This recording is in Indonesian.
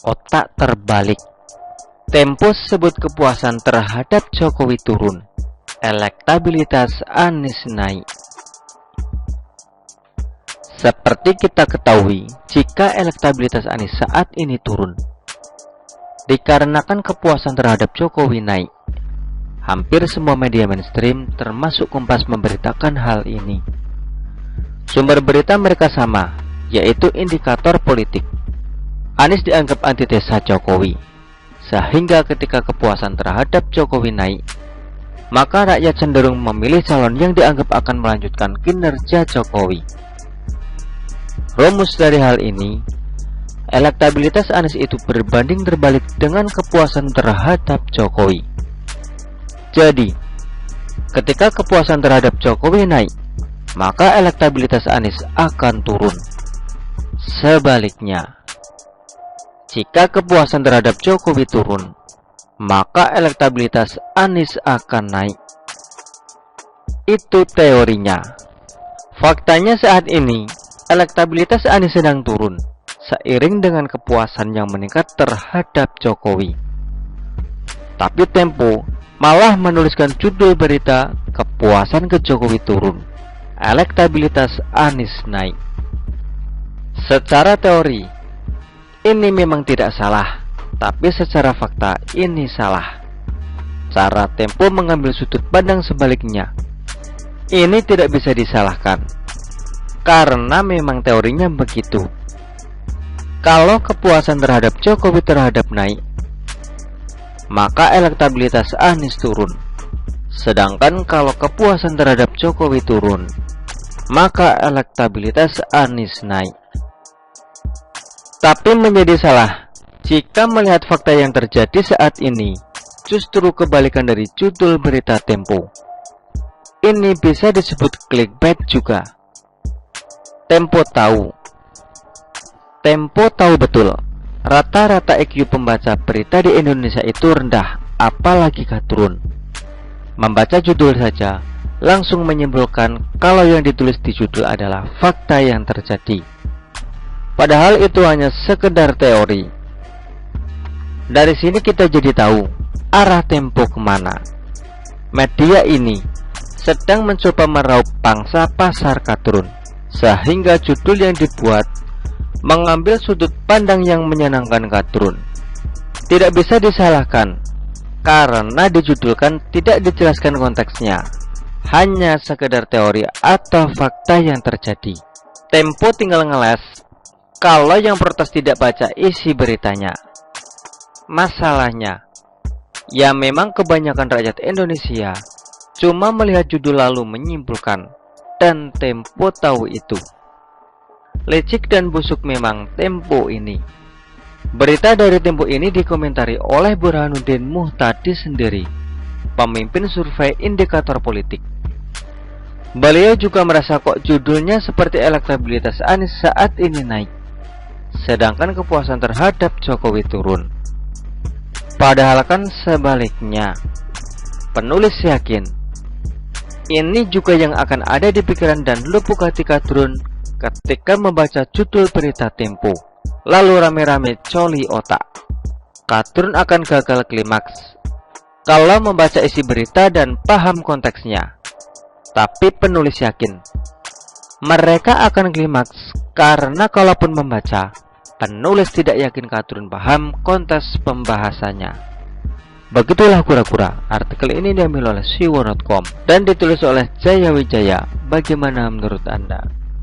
Otak terbalik. Tempo sebut kepuasan terhadap Jokowi turun, elektabilitas Anies naik. Seperti kita ketahui, jika elektabilitas Anies saat ini turun, dikarenakan kepuasan terhadap Jokowi naik. Hampir semua media mainstream termasuk Kompas memberitakan hal ini. Sumber berita mereka sama, yaitu indikator politik. Anies dianggap antitesa Jokowi, sehingga ketika kepuasan terhadap Jokowi naik, maka rakyat cenderung memilih calon yang dianggap akan melanjutkan kinerja Jokowi. Rumus dari hal ini, elektabilitas Anies itu berbanding terbalik dengan kepuasan terhadap Jokowi. Jadi, ketika kepuasan terhadap Jokowi naik, maka elektabilitas Anies akan turun. Sebaliknya, jika kepuasan terhadap Jokowi turun, maka elektabilitas Anies akan naik. Itu teorinya. Faktanya saat ini, elektabilitas Anies sedang turun, seiring dengan kepuasan yang meningkat terhadap Jokowi. Tapi Tempo malah menuliskan judul berita, kepuasan ke Jokowi turun, elektabilitas Anies naik. Secara teori, ini memang tidak salah, tapi secara fakta ini salah. Cara Tempo mengambil sudut pandang sebaliknya, ini tidak bisa disalahkan, karena memang teorinya begitu. Kalau kepuasan terhadap Jokowi terhadap naik, maka elektabilitas Anies turun. Sedangkan kalau kepuasan terhadap Jokowi turun, maka elektabilitas Anies naik. Tapi menjadi salah jika melihat fakta yang terjadi saat ini justru kebalikan dari judul berita Tempo. Ini bisa disebut clickbait juga. Tempo tahu betul rata-rata IQ pembaca berita di Indonesia itu rendah, apalagi turun. Membaca judul saja langsung menyimpulkan kalau yang ditulis di judul adalah fakta yang terjadi. Padahal itu hanya sekedar teori. Dari sini kita jadi tahu arah Tempo kemana. Media ini sedang mencoba meraup pangsa pasar kadrun, sehingga judul yang dibuat mengambil sudut pandang yang menyenangkan kadrun. Tidak bisa disalahkan, karena dijudulkan tidak dijelaskan konteksnya, hanya sekedar teori atau fakta yang terjadi. Tempo tinggal ngeles kalau yang protes tidak baca isi beritanya. Masalahnya, ya memang kebanyakan rakyat Indonesia cuma melihat judul lalu menyimpulkan, dan Tempo tahu itu. Licik dan busuk memang Tempo ini. Berita dari Tempo ini dikomentari oleh Burhanuddin Muhtadi sendiri, pemimpin survei indikator politik. Beliau juga merasa kok judulnya seperti elektabilitas Anies saat ini naik, sedangkan kepuasan terhadap Jokowi turun. Padahal kan sebaliknya. Penulis yakin ini juga yang akan ada di pikiran dan lubuk hati kadrun ketika membaca judul berita Tempo, lalu rame-rame coli otak. Kadrun akan gagal klimaks kalau membaca isi berita dan paham konteksnya. Tapi penulis yakin mereka akan klimaks karena kalaupun membaca, penulis tidak yakin kadrun paham konteks pembahasannya. Begitulah kura-kura. Artikel ini diambil oleh siwo.com dan ditulis oleh Jaya Wijaya. Bagaimana menurut Anda?